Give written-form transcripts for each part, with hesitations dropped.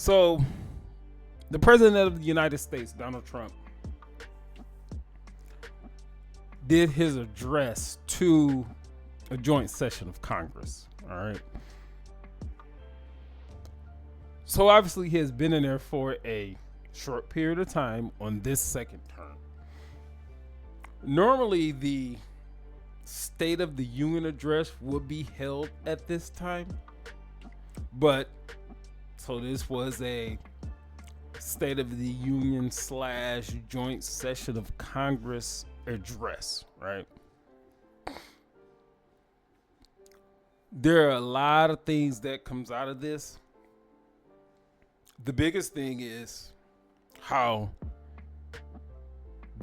So, the president of the United States, Donald Trump, did his address to a joint session of Congress. All right. So, obviously, he has been in there for a short period of time on this second term. Normally, the State of the Union address would be held at this time, but so this was a State of the Union slash joint session of Congress address, right? There are a lot of things that comes out of this. The biggest thing is how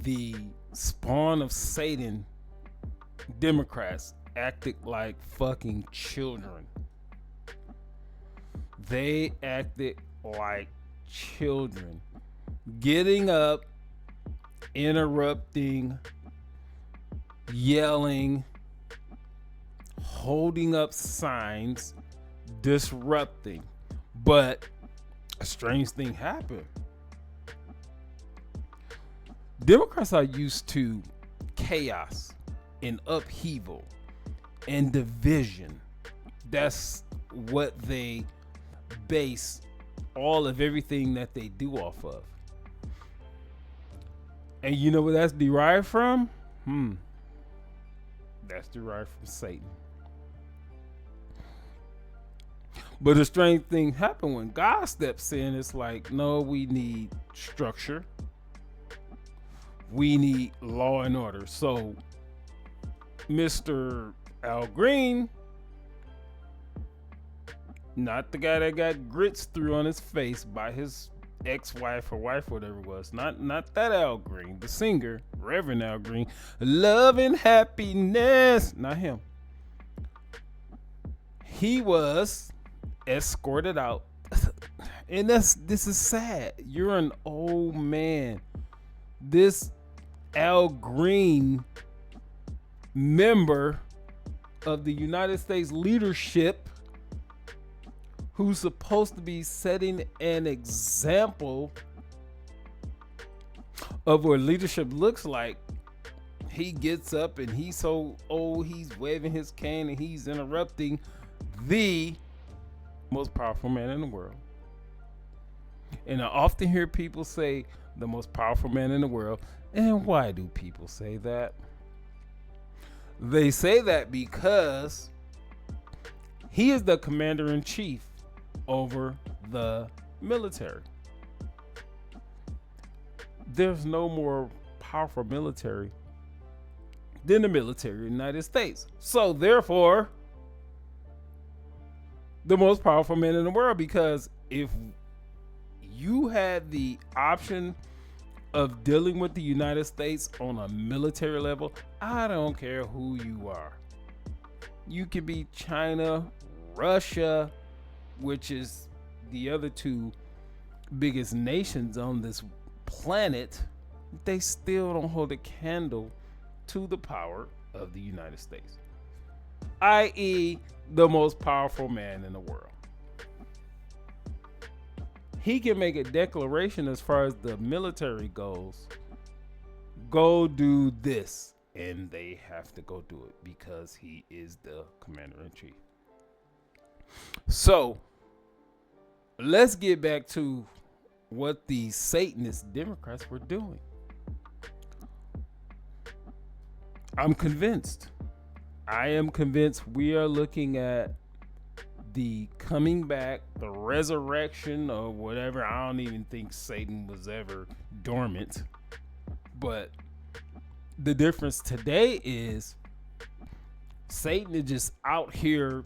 the spawn of Satan Democrats acted like fucking children. They acted like children, getting up, interrupting, yelling, holding up signs, disrupting. But a strange thing happened. Democrats are used to chaos and upheaval and division. That's what they base all of everything that they do off of. And you know where that's derived from? That's derived from Satan. But a strange thing happened when God steps in. It's like, no, we need structure. We need law and order. So Mr. Al Green, not the guy that got grits through on his face by his ex-wife or wife, whatever it was. Not that Al Green, the singer, Reverend Al Green. Love and happiness. Not him. He was escorted out. And this is sad. You're an old man. This Al Green, member of the United States leadership, who's supposed to be setting an example of what leadership looks like, he gets up and he's so old, he's waving his cane and he's interrupting the most powerful man in the world. And I often hear people say the most powerful man in the world. And why do people say that? They say that because he is the commander-in-chief over the military. There's no more powerful military than the military of the United States. So therefore, the most powerful man in the world, because if you had the option of dealing with the United States on a military level, I don't care who you are. You could be China, Russia, which is the other two biggest nations on this planet. They still don't hold a candle to the power of the United States, i.e., the most powerful man in the world. He can make a declaration as far as the military goes. Go do this. And they have to go do it because he is the commander-in-chief. So, let's get back to what the Satanist Democrats were doing. I'm convinced. I am convinced we are looking at the coming back, the resurrection, or whatever. I don't even think Satan was ever dormant. But the difference today is Satan is just out here,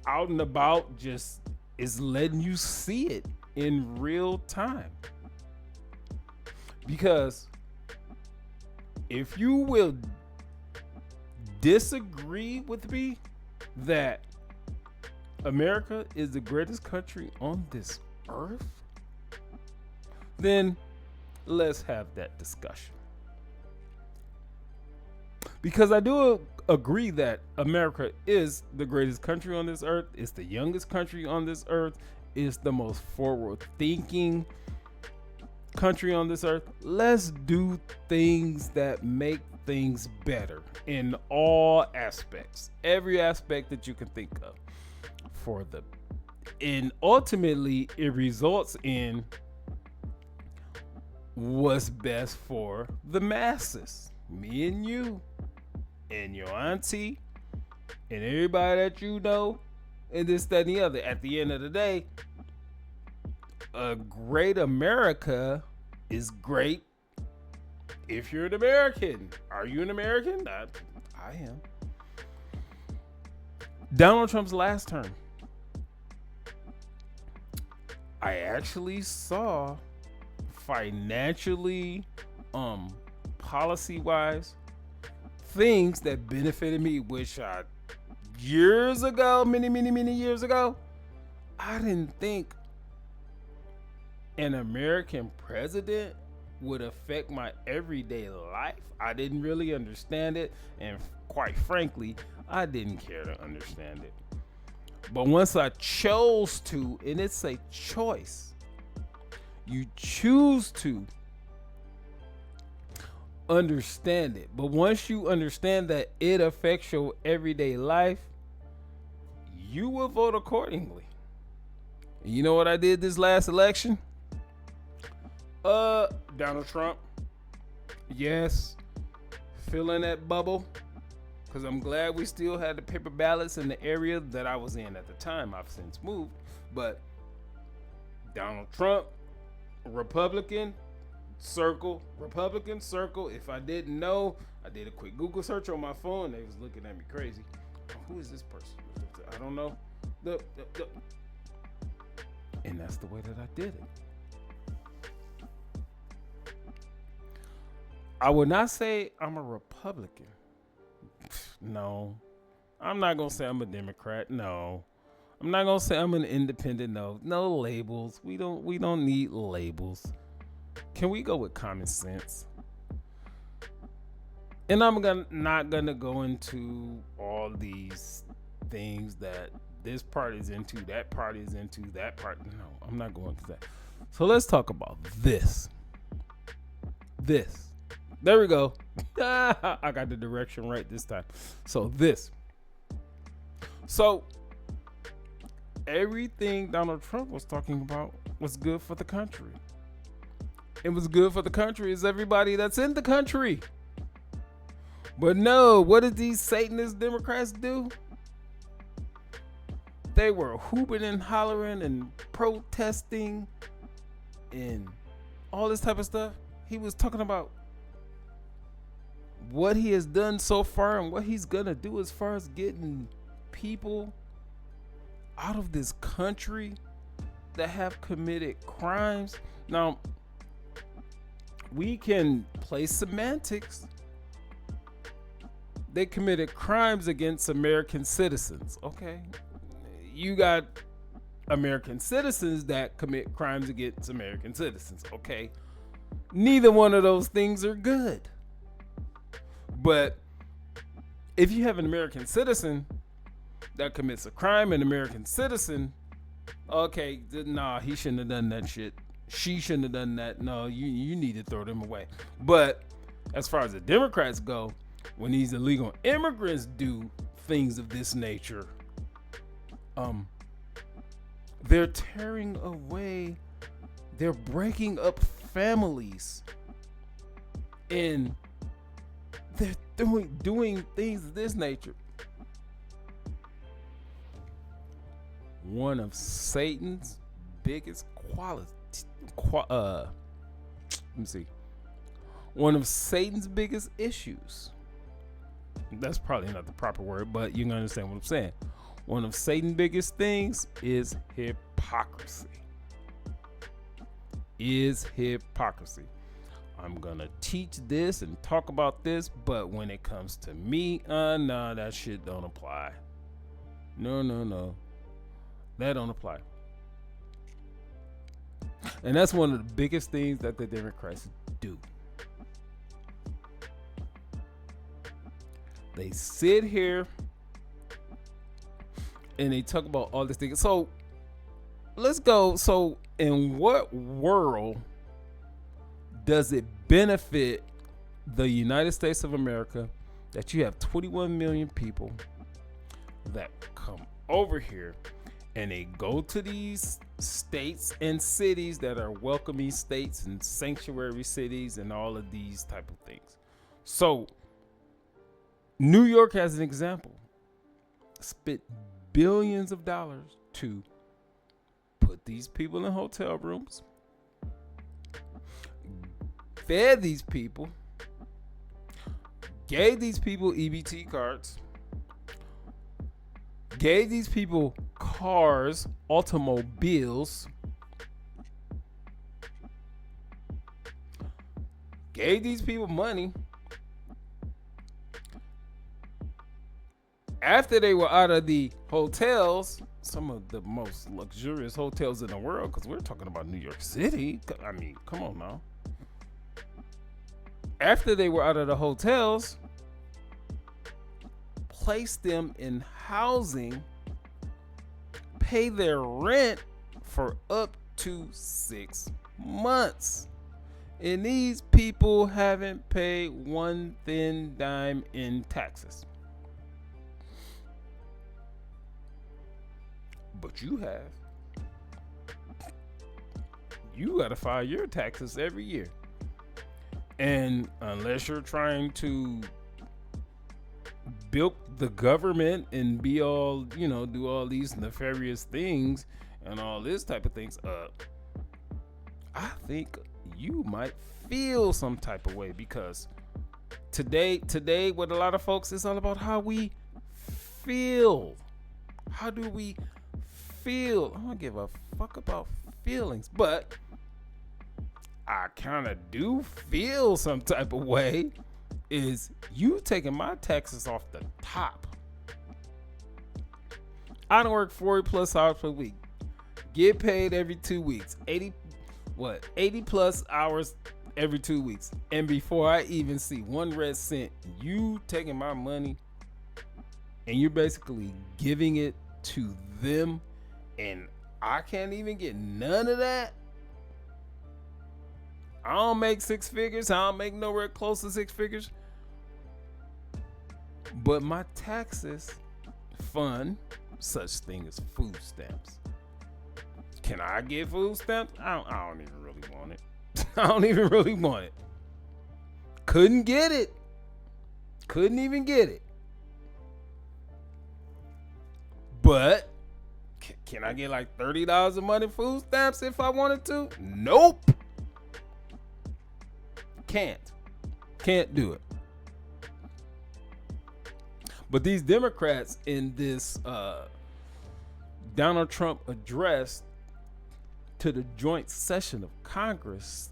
out and about, just is letting you see it in real time. Because if you will disagree with me that America is the greatest country on this earth, then let's have that discussion. Because I do agree that America is the greatest country on this earth. It's the youngest country on this earth. is the most forward thinking country on this earth. Let's do things that make things better in all aspects, every aspect that you can think of and ultimately it results in what's best for the masses, me and you and your auntie and everybody that you know and this, that, and the other. At the end of the day, a great America is great if you're an American. Are you an American? I am. Donald Trump's last term, I actually saw financially, policy wise, things that benefited me, which years ago, many years ago, I didn't think an American president would affect my everyday life. I didn't really understand it, and quite frankly, I didn't care to understand it. But once I chose to, and it's a choice, you choose to understand it. But once you understand that it affects your everyday life, you will vote accordingly. And you know what I did this last election? Donald Trump. Yes. Fill in that bubble. Because I'm glad we still had the paper ballots in the area that I was in at the time. I've since moved. But Donald Trump, Republican circle. If I didn't know, I did a quick Google search on my phone. They was looking at me crazy. Who is this person? I don't know. And that's the way that I did it. I would not say I'm a Republican. No. I'm not going to say I'm a Democrat. No. I'm not going to say I'm an independent. No. No labels. We don't need labels. Can we go with common sense? And I'm not going to go into all these things that this party is into, that party is into, that part. No, I'm not going to that. So let's talk about this. There we go. I got the direction right this time. So everything Donald Trump was talking about was good for the country. It was good for the country is everybody that's in the country. But no, what did these Satanist Democrats do? They were hooping and hollering and protesting and all this type of stuff. He was talking about what he has done so far and what he's gonna do as far as getting people out of this country that have committed crimes. Now, we can play semantics. They committed crimes against American citizens. Okay. You got American citizens that commit crimes against American citizens. Okay. Neither one of those things are good. But if you have an American citizen that commits a crime, an American citizen, okay, nah, he shouldn't have done that shit. She shouldn't have done that. No, you need to throw them away. But as far as the Democrats go, when these illegal immigrants do things of this nature, they're tearing away, they're breaking up families, and they're doing things of this nature. One of Satan's biggest one of Satan's biggest issues. That's probably not the proper word, but you can understand what I'm saying. One of Satan's biggest things is hypocrisy. I'm gonna teach this and talk about this, but when it comes to me, nah, that shit don't apply. No. That don't apply. And that's one of the biggest things that the Democrats do. They sit here and they talk about all this thing. So let's go. So, in what world does it benefit the United States of America that you have 21 million people that come over here and they go to these states and cities that are welcoming states and sanctuary cities and all of these type of things? So, New York, as an example, spent billions of dollars to put these people in hotel rooms, fed these people, gave these people EBT cards, gave these people cars, automobiles, gave these people money. After they were out of the hotels, some of the most luxurious hotels in the world, because we're talking about New York City. I mean, come on now. After they were out of the hotels, place them in housing, pay their rent for up to 6 months. And these people haven't paid one thin dime in taxes. But you have. You got to file your taxes every year. And unless you're trying to bilk the government and be all, do all these nefarious things and all this type of things, I think you might feel some type of way, because today with a lot of folks, it's all about how we feel. How do we feel? I don't give a fuck about feelings, but I kind of do feel some type of way is you taking my taxes off the top. I don't work 40 plus hours per week, get paid every 2 weeks, 80 plus hours every 2 weeks, and before I even see one red cent, you taking my money and you're basically giving it to them, and I can't even get none of that. I don't make 6 figures. I don't make nowhere close to 6 figures. But my taxes fund such thing as food stamps. Can I get food stamps? I don't even really want it. I don't even really want it. Couldn't get it. Couldn't even get it. But can I get like $30 a month in food stamps if I wanted to? Nope. Can't do it. But these Democrats in this Donald Trump address to the joint session of Congress,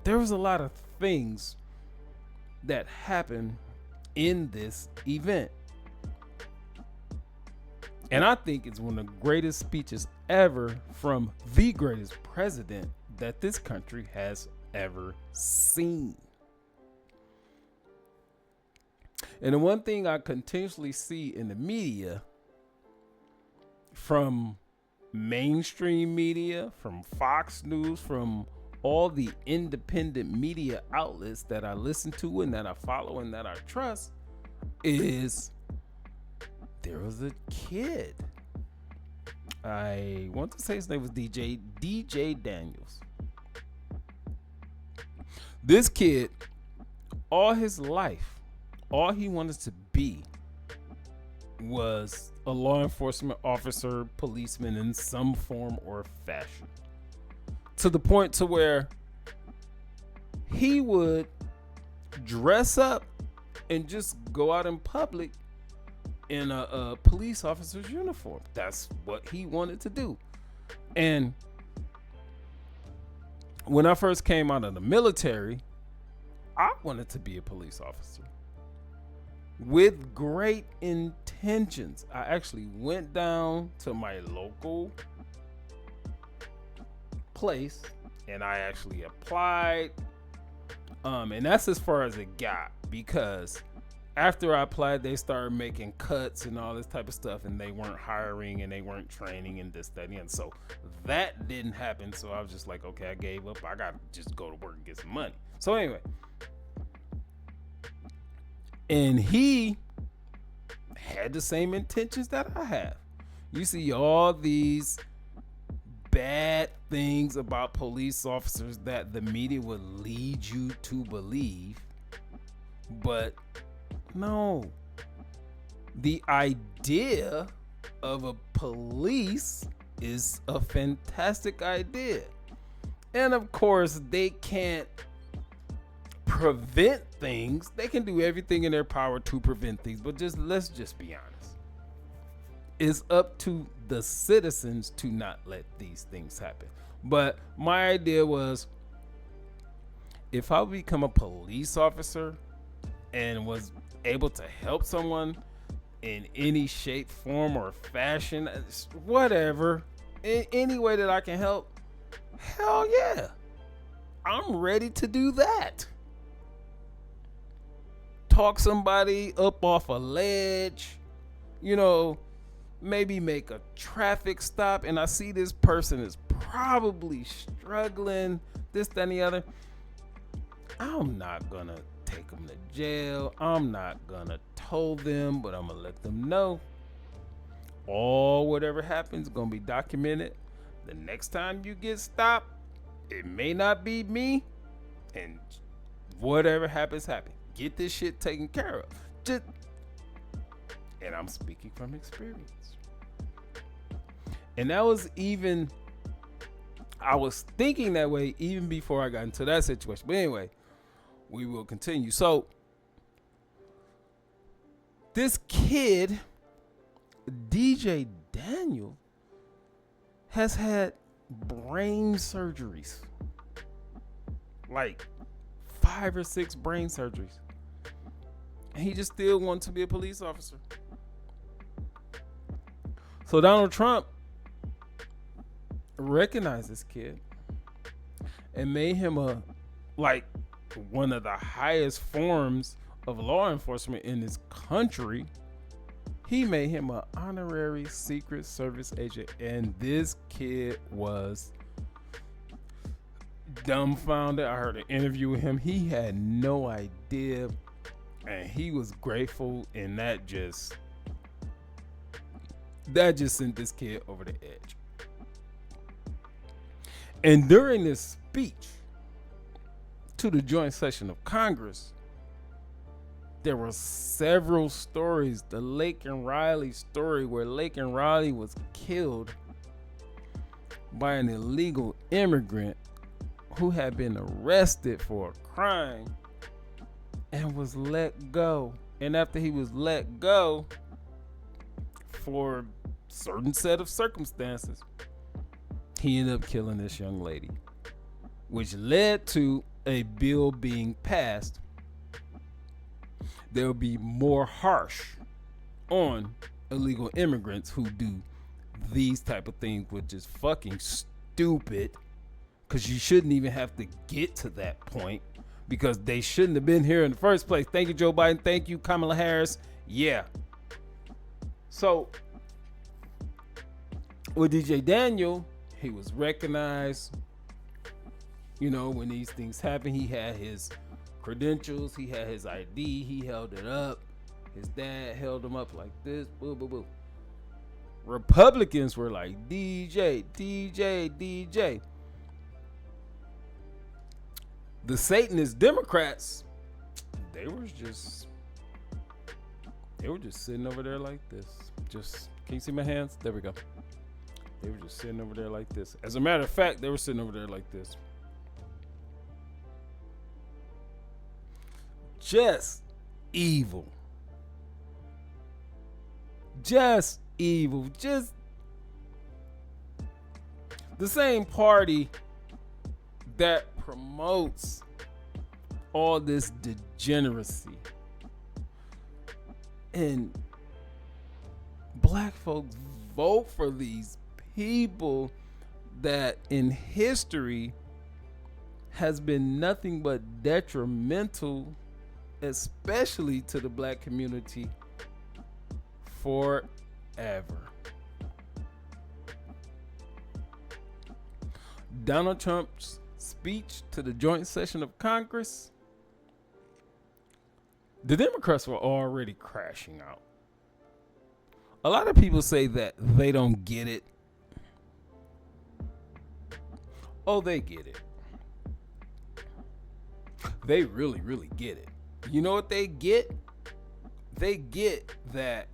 there was a lot of things that happened in this event. And I think it's one of the greatest speeches ever from the greatest president that this country has ever seen. And the one thing I continuously see in the media, from mainstream media, from Fox News, from all the independent media outlets that I listen to and that I follow and that I trust, is there was a kid. I want to say his name was DJ Daniels. This kid, all his life, all he wanted to be was a law enforcement officer, policeman in some form or fashion. To the point to where he would dress up and just go out in public in a police officer's uniform. That's what he wanted to do. And when I first came out of the military, I wanted to be a police officer with great intentions. I actually went down to my local place and I actually applied. And that's as far as it got, because after I applied, they started making cuts and all this type of stuff, and they weren't hiring and they weren't training and this, that, and the other. So that didn't happen. So I was just like, okay, I gave up. I got to just go to work and get some money. So anyway, and he had the same intentions that I have. You see all these bad things about police officers that the media would lead you to believe, but no, the idea of a police is a fantastic idea. And of course, they can't prevent things. They can do everything in their power to prevent things, but let's just be honest. It's up to the citizens to not let these things happen. But my idea was, if I become a police officer and was able to help someone in any shape, form, or fashion, whatever, in any way that I can help, hell yeah, I'm ready to do that. Talk somebody up off a ledge, maybe make a traffic stop, and I see this person is probably struggling, this, that, and the other. I'm not gonna take them to jail. I'm not gonna tow them, but I'm gonna let them know whatever happens is gonna be documented. The next time you get stopped, it may not be me, and whatever happens. Get this shit taken care of. And I'm speaking from experience. And I was thinking that way even before I got into that situation. But anyway, we will continue. So this kid, DJ Daniel, has had brain surgeries. Like 5 or 6 brain surgeries. And he just still wants to be a police officer. So Donald Trump recognized this kid and made him one of the highest forms of law enforcement in this country. He made him an honorary Secret Service agent, and this kid was dumbfounded. I heard an interview with him. He had no idea, and he was grateful, and that just sent this kid over the edge. And during this speech to the joint session of Congress, there were several stories. The Laken Riley story, where Laken Riley was killed by an illegal immigrant who had been arrested for a crime and was let go. And after he was let go for a certain set of circumstances, he ended up killing this young lady, which led to a bill being passed. They'll be more harsh on illegal immigrants who do these type of things, which is fucking stupid, because you shouldn't even have to get to that point, because they shouldn't have been here in the first place. Thank you, Joe Biden. Thank you, Kamala Harris. Yeah. So with DJ Daniel, he was recognized. When these things happen, he had his credentials, he had his ID, he held it up. His dad held him up like this. Boo, boo, boo. Republicans were like, DJ, DJ, DJ. The Satanist Democrats, they were just sitting over there like this. Can you see my hands? There we go. They were just sitting over there like this. As a matter of fact, they were sitting over there like this. Just evil. Just evil. Just the same party that promotes all this degeneracy. And black folks vote for these people that in history has been nothing but detrimental especially to the black community, forever. Donald Trump's speech to the joint session of Congress, the Democrats were already crashing out. A lot of people say that they don't get it. Oh, they get it. They really, really get it. You know what they get? They get that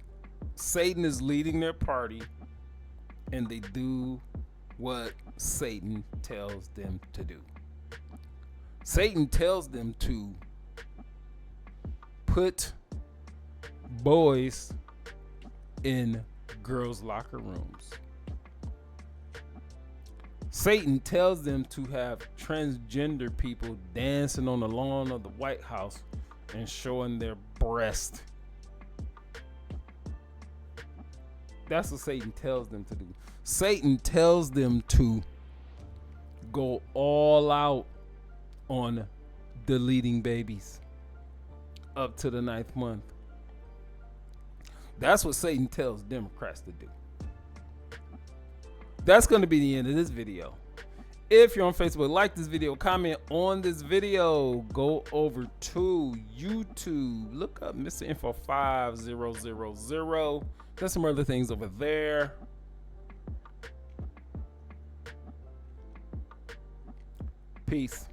Satan is leading their party and they do what Satan tells them to do. Satan tells them to put boys in girls' locker rooms. Satan tells them to have transgender people dancing on the lawn of the White House and showing their breast. That's what Satan tells them to do. Satan tells them to go all out on deleting babies up to the 9th month. That's what Satan tells Democrats to do. That's going to be the end of this video. If you're on Facebook, like this video, comment on this video, go over to YouTube, look up Mr. Info 5000. There's some other things over there. Peace.